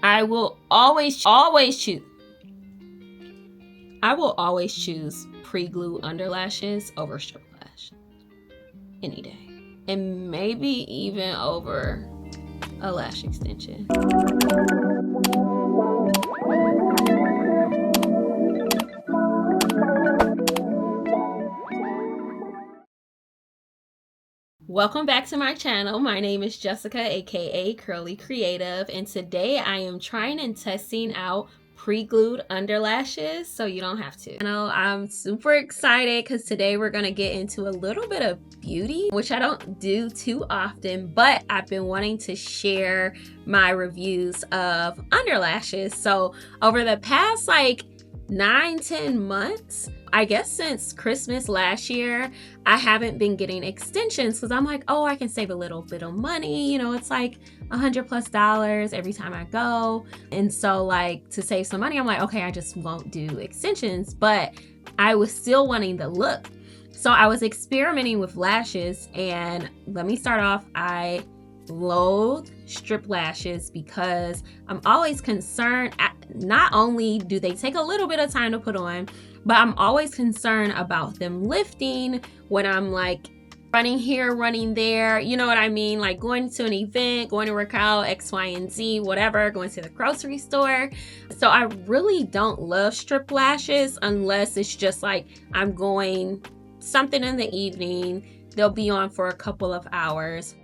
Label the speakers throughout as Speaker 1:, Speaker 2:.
Speaker 1: I will always choose pre-glue underlashes over strip lash any day, and maybe even over a lash extension. Welcome back to my channel. My name is Jessica, aka Curly Creative, and today I am trying and testing out pre-glued underlashes so you don't have to. You know, I'm super excited because today we're gonna get into a little bit of beauty, which I don't do too often, but I've been wanting to share my reviews of underlashes. So over the past like 9-10 months, I guess since Christmas last year, I haven't been getting extensions because I'm like, oh, I can save a little bit of money. You know, it's like $100+ every time I go. And so like to save some money, I'm like, okay, I just won't do extensions, but I was still wanting the look. So I was experimenting with lashes, and let me start off, I loathe strip lashes because I'm always concerned. Not only do they take a little bit of time to put on, but I'm always concerned about them lifting when I'm like running here, running there, you know what I mean? Like going to an event, going to work out, X, Y, and Z, whatever, going to the grocery store. So I really don't love strip lashes unless it's just like I'm going something in the evening, they'll be on for a couple of hours,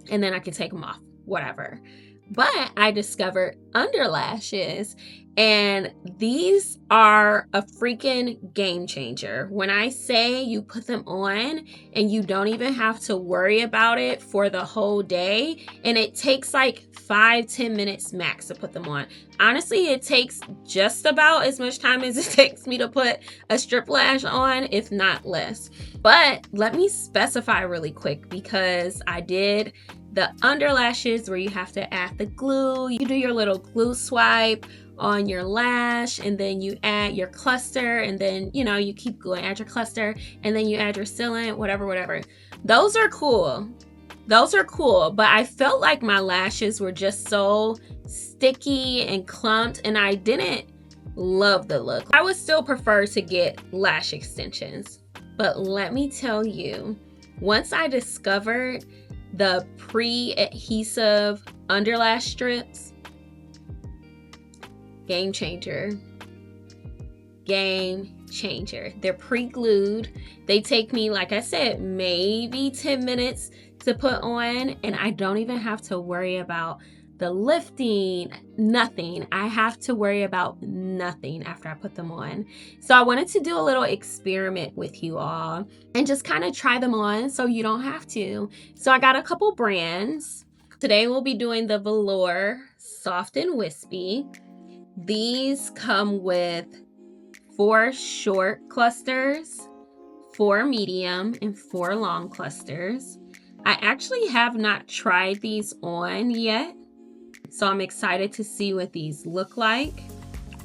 Speaker 1: and then I can take them off, whatever. But I discovered underlashes, and these are a freaking game changer. When I say you put them on and you don't even have to worry about it for the whole day, and it takes like 5-10 minutes max to put them on. Honestly, it takes just about as much time as it takes me to put a strip lash on, if not less. But let me specify really quick, because I did the underlashes where you have to add the glue. You do your little glue swipe on your lash, and then you add your cluster, and then, you know, you keep going, add your cluster, and then you add your sealant, whatever. Those are cool. But I felt like my lashes were just so sticky and clumped, and I didn't love the look. I would still prefer to get lash extensions. But let me tell you, once I discovered the pre-adhesive underlash strips, game changer. They're pre-glued. They take me, like I said, maybe 10 minutes to put on, and I don't even have to worry about the lifting, nothing. I have to worry about nothing after I put them on. So I wanted to do a little experiment with you all and just kind of try them on so you don't have to. So I got a couple brands. Today we'll be doing the Velour Soft and Wispy. These come with 4 short clusters, 4 medium, and 4 long clusters. I actually have not tried these on yet, so I'm excited to see what these look like.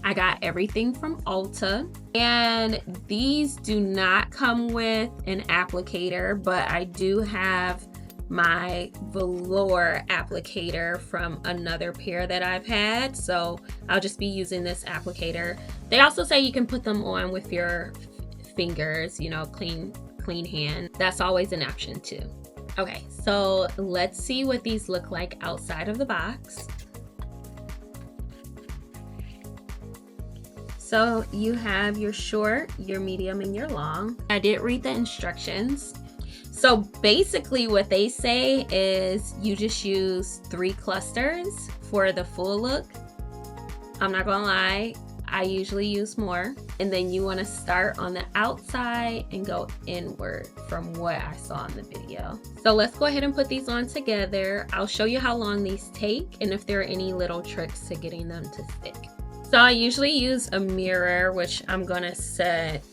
Speaker 1: I got everything from Ulta, and these do not come with an applicator, but I do have my velour applicator from another pair that I've had, so I'll just be using this applicator. They also say you can put them on with your fingers, you know, clean hand. That's always an option too. Okay, so let's see what these look like outside of the box. So you have your short, your medium, and your long. I did read the instructions. So basically what they say is you just use 3 clusters for the full look. I'm not gonna lie, I usually use more. And then you wanna start on the outside and go inward from what I saw in the video. So let's go ahead and put these on together. I'll show you how long these take and if there are any little tricks to getting them to stick. So I usually use a mirror, which I'm gonna set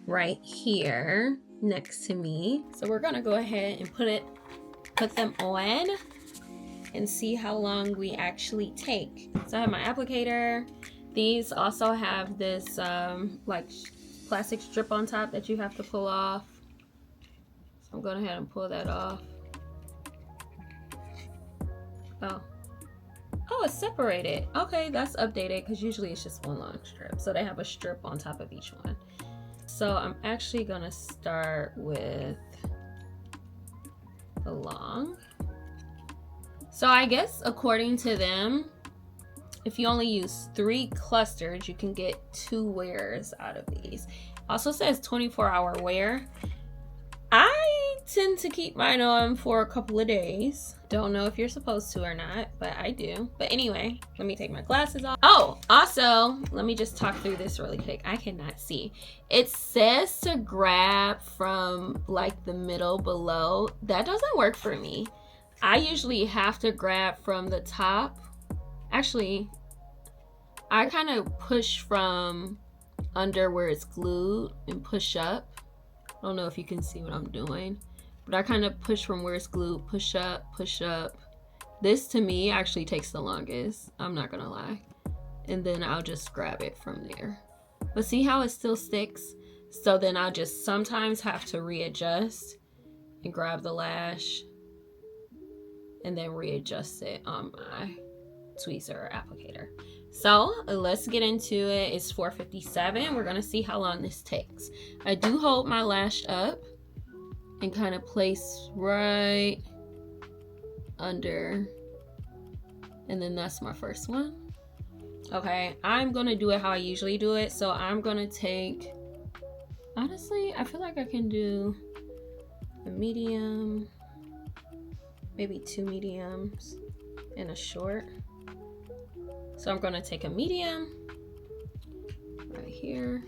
Speaker 1: right here next to me. So we're gonna go ahead and put them on and see how long we actually take. So I have my applicator. These also have this like plastic strip on top that you have to pull off. So I'm going ahead and pull that off. Oh, Oh, it's separated. Okay, that's updated because usually it's just one long strip. So they have a strip on top of each one. So I'm actually gonna start with the long. So I guess according to them, if you only use 3 clusters, you can get 2 wears out of these. Also says 24-hour wear. I tend to keep mine on for a couple of days. Don't know if you're supposed to or not, but I do. But anyway, let me take my glasses off. Oh, also, let me just talk through this really quick. I cannot see. It says to grab from like the middle below. That doesn't work for me. I usually have to grab from the top. Actually, I kind of push from under where it's glued and push up. I don't know if you can see what I'm doing, but I kind of push from where it's glued, push up, push up. This to me actually takes the longest, I'm not gonna lie. And then I'll just grab it from there. But see how it still sticks? So then I'll just sometimes have to readjust and grab the lash and then readjust it on my tweezer or applicator. So let's get into it. It's 4:57. We're gonna see how long this takes. I do hold my lash up and kind of place right under, and then that's my first one. Okay, I'm gonna do it how I usually do it. So I'm gonna take, honestly, I feel like I can do a medium, maybe 2 mediums and a short. So I'm gonna take a medium right here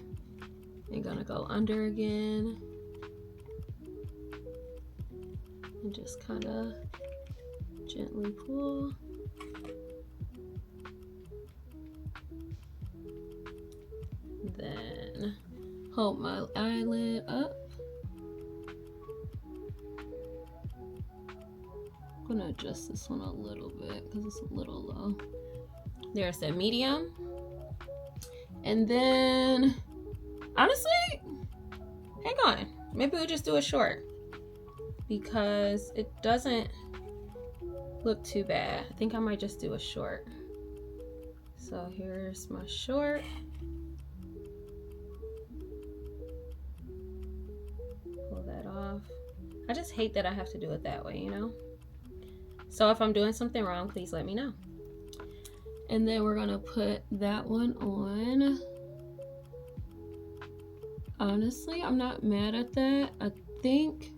Speaker 1: and gonna go under again and just kind of gently pull. Then hold my eyelid up. I'm gonna adjust this one a little bit because it's a little low. There's that medium. And then, honestly, hang on. Maybe we'll just do a short because it doesn't look too bad. I think I might just do a short. So here's my short. Pull that off. I just hate that I have to do it that way, you know? So if I'm doing something wrong, please let me know. And then we're gonna put that one on. Honestly, I'm not mad at that. I think,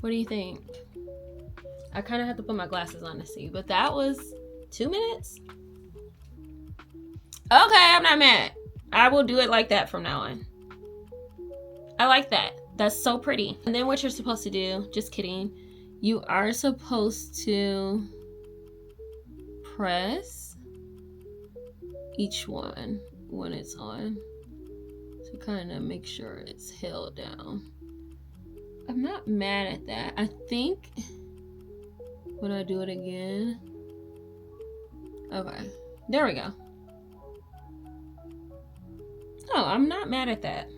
Speaker 1: what do you think? I kind of have to put my glasses on to see, but that was 2 minutes. Okay, I'm not mad. I will do it like that from now on. I like that. That's so pretty. And then what you're supposed to do, just kidding, you are supposed to press each one when it's on to kind of make sure it's held down. I'm not mad at that. I think when I do it again, okay, there we go. Oh, I'm not mad at that.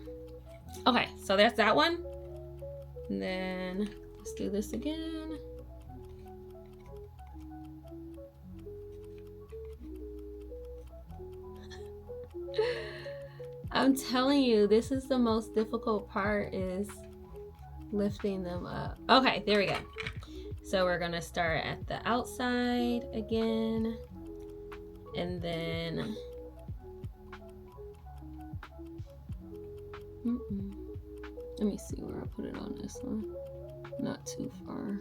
Speaker 1: Okay, so that's that one. And then let's do this again. I'm telling you, this is the most difficult part, is lifting them up. Okay, there we go. So we're gonna start at the outside again, and then let me see where I put it on this one. Not too far.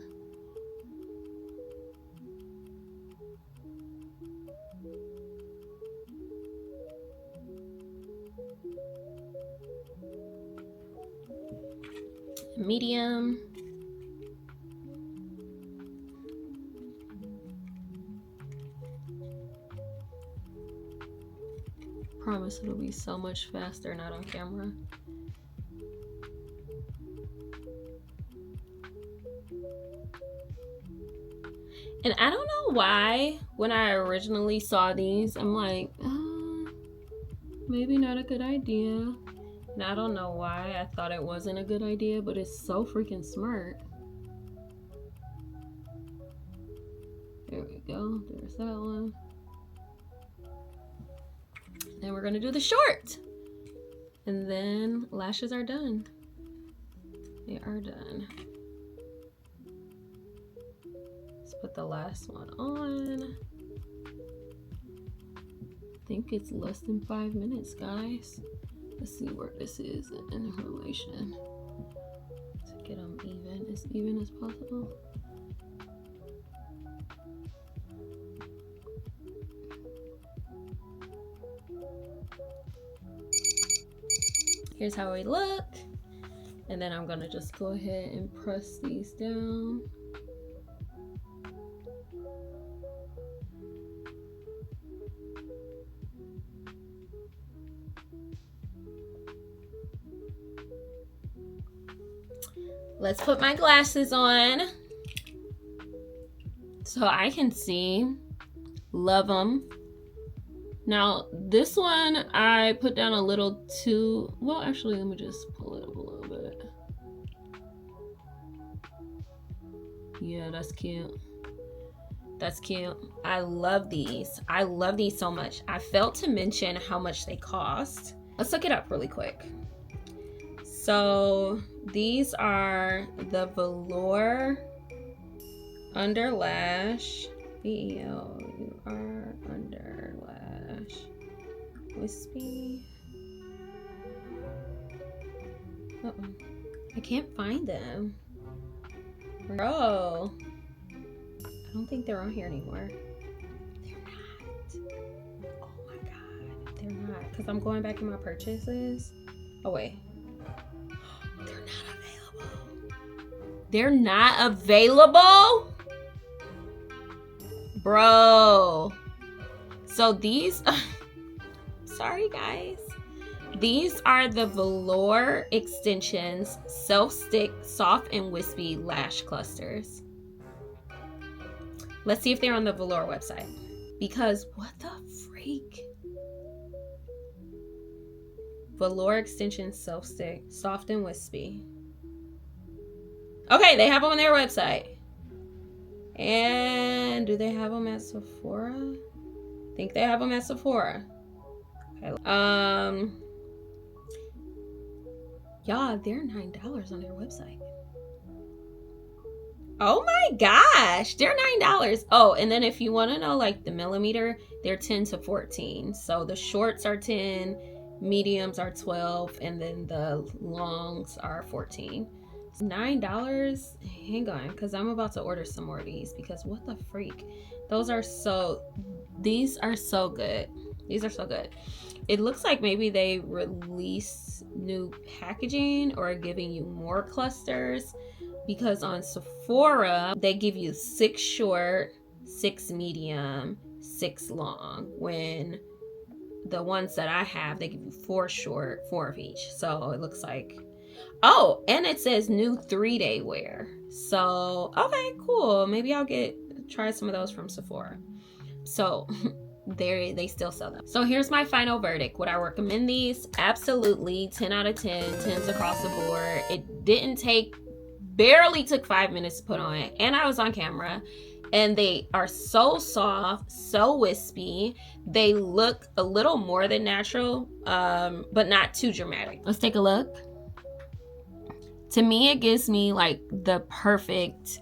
Speaker 1: Medium. Promise it'll be so much faster not on camera. And I don't know why when I originally saw these, I'm like, maybe not a good idea. And I don't know why I thought it wasn't a good idea, but it's so freaking smart. There we go. There's that one. Then we're gonna do the short. And then lashes are done. They are done. Let's put the last one on. I think it's less than 5 minutes, guys. Let's see where this is in relation to get them as even as possible. Here's how we look. And then I'm gonna just go ahead and press these down. Let's put my glasses on so I can see. Love them. Now, this one I put down a little too, well, actually, let me just pull it up a little bit. Yeah, that's cute. That's cute. I love these. I love these so much. I failed to mention how much they cost. Let's look it up really quick. So these are the Velour Underlash. V-E-L-U-R Underlash Wispy. Uh-oh. I can't find them. Bro. I don't think they're on here anymore. They're not. Oh my god. They're not. Because I'm going back in my purchases. Oh wait. They're not available. They're not available? Bro. So these, sorry guys. These are the Velour-Xtensions Self-Stick Soft and Wispy Lash Clusters. Let's see if they're on the Velour website. Because what the freak? Velour-Xtensions Self-Stick Soft and Wispy. Okay, they have them on their website. And do they have them at Sephora? I think they have them at Sephora. Okay. Y'all, they're $9 on their website. Oh my gosh, they're $9. Oh, and then if you want to know like the millimeter, they're 10 to 14. So the shorts are 10, mediums are 12, and then the longs are 14. $9. Hang on, because I'm about to order some more of these, because what the freak, these are so good. These are so good. It looks like maybe they release new packaging or are giving you more clusters, because on Sephora they give you 6 short, 6 medium, 6 long, when the ones that I have, they give you 4 short, 4 of each. So it looks like, oh, and it says new 3-day wear. So, okay, cool. Maybe I'll try some of those from Sephora. So they still sell them. So here's my final verdict. Would I recommend these? Absolutely. 10 out of 10, 10s across the board. It barely took 5 minutes to put on, and I was on camera. And they are so soft, so wispy. They look a little more than natural, but not too dramatic. Let's take a look. To me, it gives me like the perfect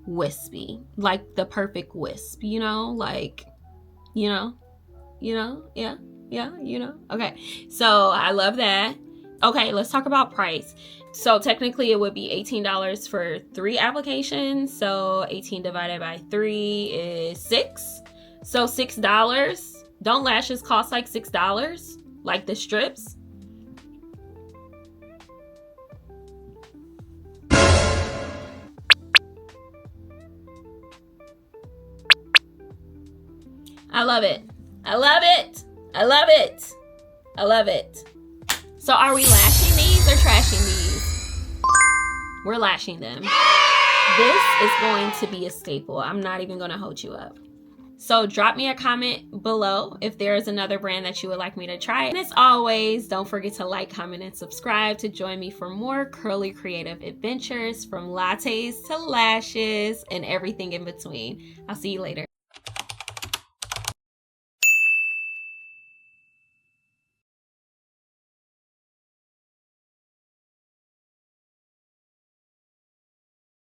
Speaker 1: wispy, like the perfect wisp, you know, like, yeah, okay, so I love that. Okay, let's talk about price. So technically it would be $18 for 3 applications, so 18 divided by 3 is 6, so $6. Don't lashes cost like $6, like the strips? I love it. I love it. I love it. I love it. So are we lashing these or trashing these? We're lashing them. This is going to be a staple. I'm not even going to hold you up. So drop me a comment below if there is another brand that you would like me to try. And as always, don't forget to like, comment, and subscribe to join me for more curly creative adventures, from lattes to lashes and everything in between. I'll see you later.